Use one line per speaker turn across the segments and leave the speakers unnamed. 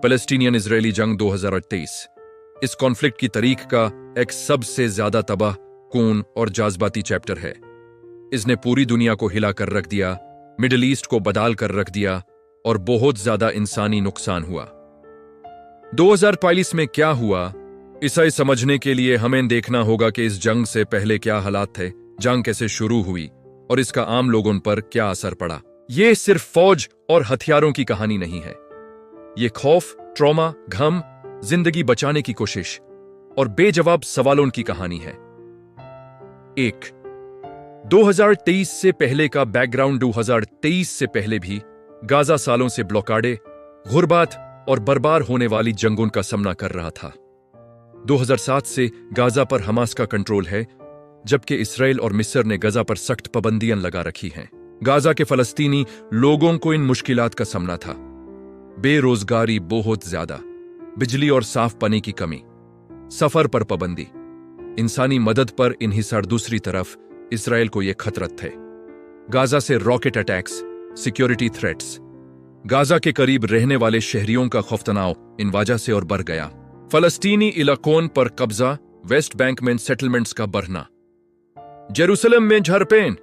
Palestinian Israeli जंग 2023 इस conflict की तारीख का एक सबसे ज्यादा तबाह कौन और जज्बाती चैप्टर है। इसने पूरी दुनिया को हिला कर रख दिया, मिडिल ईस्ट को बदल कर रख दिया और बहुत ज्यादा इंसानी नुकसान हुआ। 2045 में क्या हुआ, इसे समझने के लिए हमें देखना होगा कि इस जंग से पहले क्या हालात थे, जंग कैसे शुरू हुई और इसका आम लोगों पर क्या असर पड़ा। यह सिर्फ फौज और हथियारों की कहानी नहीं है, ये खौफ, ट्रॉमा, घम, जिंदगी बचाने की कोशिश और बेजवाब सवालों की कहानी है। 1. 2023 से पहले का बैकग्राउंड। 2023 से पहले भी गाजा सालों से ब्लॉकाडे, गुर्बत और बर्बाद होने वाली जंगों का सामना कर रहा था। 2007 से गाजा पर हमास का कंट्रोल है, जबकि इसराइल और मिस्र ने गाजा पर सख्त पाबंदियां लगा रखी हैं। गाजा के फलस्तीनी लोगों को इन मुश्किलात का सामना था। बेरोजगारी बहुत ज्यादा, बिजली और साफ पानी की कमी, सफर पर पाबंदी, इंसानी मदद पर इन्हिसार। दूसरी तरफ इसराइल को यह खतरा थे, गाजा से rocket attacks, security threats. Gaza के करीब रहने वाले शहरियों का खौफतनाव इन वजह से और बढ़ गया। फलस्तीनी इलाकों पर कब्जा, वेस्ट बैंक में सेटलमेंट्स का बढ़ना, जेरूसलम में झड़पें,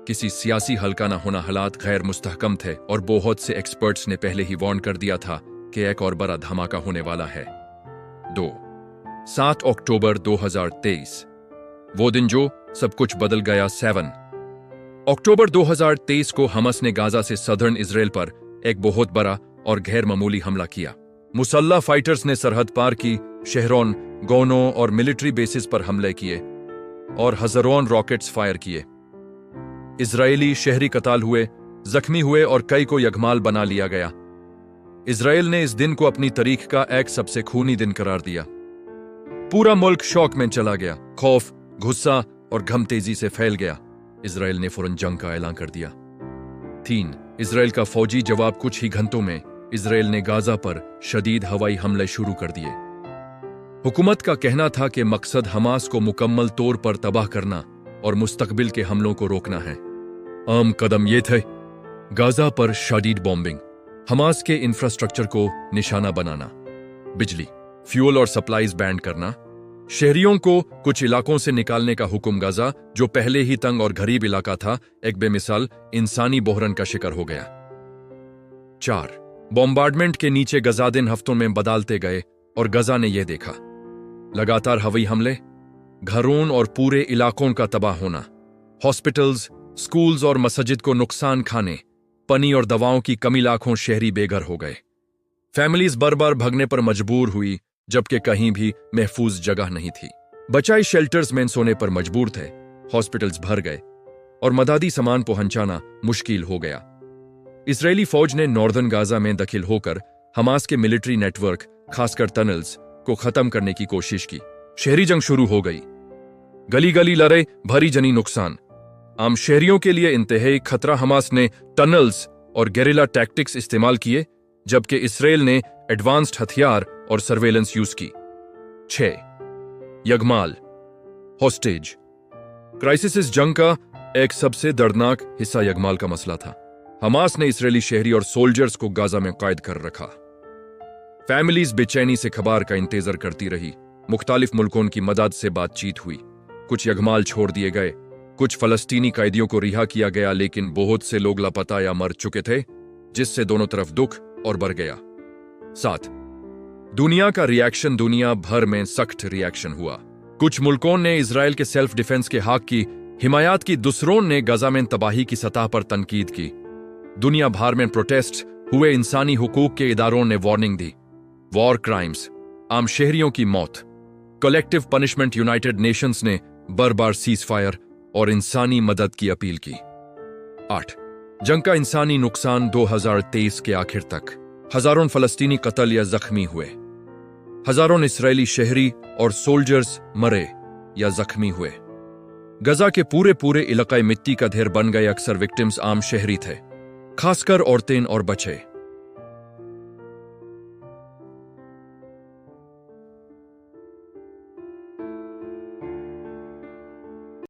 किसी सियासी हल का न होना। हालात गैर मुस्तहकम थे और बहुत से एक्सपर्ट्स ने पहले ही वार्न कर दिया था कि एक और बड़ा धमाका होने वाला है। 2. 7 अक्टूबर 2023 वो दिन जो सब कुछ बदल गया। 7 अक्टूबर 2023 को हमास ने गाजा से सदर्न इसराइल पर एक बहुत बड़ा और गैर मामूली हमला किया। मुसल्लह फाइटर्स ने सरहद पार की, शहरों, गांवों और मिलिट्री बेसिस पर हमले किए और हजारों रॉकेट्स फायर किए। इजरायली शहरी कत्ल हुए, जख्मी हुए और कई को यगमाल बना लिया गया। इजराइल ने इस दिन को अपनी तारीख का एक सबसे खूनी दिन करार दिया। पूरा मुल्क शौक में चला गया, खौफ, गुस्सा और गम तेजी से फैल गया। इजराइल ने फौरन जंग का ऐलान कर दिया। 3. इजराइल का फौजी जवाब। कुछ ही घंटों में इजराइल ने गाजा पर शदीद हवाई हमले शुरू कर दिए। हुकूमत का कहना था कि मकसद हमास को मुकम्मल तौर पर तबाह करना और मुस्तकबिल के हमलों को रोकना है। आम कदम ये थे: गाजा पर शदीद बॉम्बिंग, हमास के इंफ्रास्ट्रक्चर को निशाना बनाना, बिजली, फ्यूल और सप्लाईज बैंड करना, शहरियों को कुछ इलाकों से निकालने का हुक्म। गाजा, जो पहले ही तंग और गरीब इलाका था, एक बेमिसाल इंसानी बहरान का शिकार हो गया। 4. बॉम्बार्डमेंट के नीचे गजा दिन हफ्तों में बदलते गए और गजा ने यह देखा: लगातार हवाई हमले, घरों और पूरे इलाकों का तबाह होना, हॉस्पिटल्स, स्कूल्स और मस्जिद को नुकसान खाने, पानी और दवाओं की कमी। लाखों शहरी बेघर हो गए, फैमिलीज बार-बार भगने पर मजबूर हुई, जबकि कहीं भी महफूज जगह नहीं थी। बचाई शेल्टर्स में सोने पर मजबूर थे, हॉस्पिटल्स भर गए और मददी सामान पहुंचाना मुश्किल हो गया। इजरायली फौज ने नॉर्दर्न गाजा में दाखिल होकर हमास के मिलिट्री नेटवर्क, खासकर टनल्स, को खत्म करने की कोशिश की। शहरी जंग शुरू हो गई, गली गली लड़ाई, भारी जनी नुकसान, आम शहरियों के लिए इंतहाई खतरा। हमास ने टनल्स और गेरिला टैक्टिक्स इस्तेमाल किए, जबकि इसराइल ने एडवांस्ड हथियार और सर्वेलेंस यूज की। 6. यगमाल, हॉस्टेज क्राइसिस। इस जंग का एक सबसे दर्दनाक हिस्सा यगमाल का मसला था। हमास ने इसराइली शहरी और सोल्जर्स को गाजा में कैद कर रखा। फैमिलीज बेचैनी से खबर का इंतजार करती रही। मुख्तालिफ मुल्कों की मदद से बातचीत हुई, कुछ यगमाल छोड़ दिए गए, कुछ फलस्तीनी कैदियों को रिहा किया गया, लेकिन बहुत से लोग लापता या मर चुके थे, जिससे दोनों तरफ दुख और बढ़ गया। 7. दुनिया का रिएक्शन। दुनिया भर में सख्त रिएक्शन हुआ। कुछ मुल्कों ने इजराइल के सेल्फ डिफेंस के हक की हिमायत की, दूसरों ने गाजा में तबाही की सतह पर तनकीद की। दुनिया भर में प्रोटेस्ट हुए, इंसानी हुकूक के इदारों ने वार्निंग दी। वॉर क्राइम्स, आम शहरियों की मौत, कलेक्टिव पनिशमेंट। यूनाइटेड नेशंस ने बार-बार सीज फायर और इंसानी मदद की अपील की। 8. जंग का इंसानी नुकसान। 2023 के आखिर तक हजारों फलस्तीनी कत्ल या जख्मी हुए, हजारों इसराइली शहरी और सोल्जर्स मरे या जख्मी हुए। गजा के पूरे इलाके मिट्टी का ढेर बन गए। अक्सर विक्टिम्स आम शहरी थे, खासकर औरतें और बच्चे।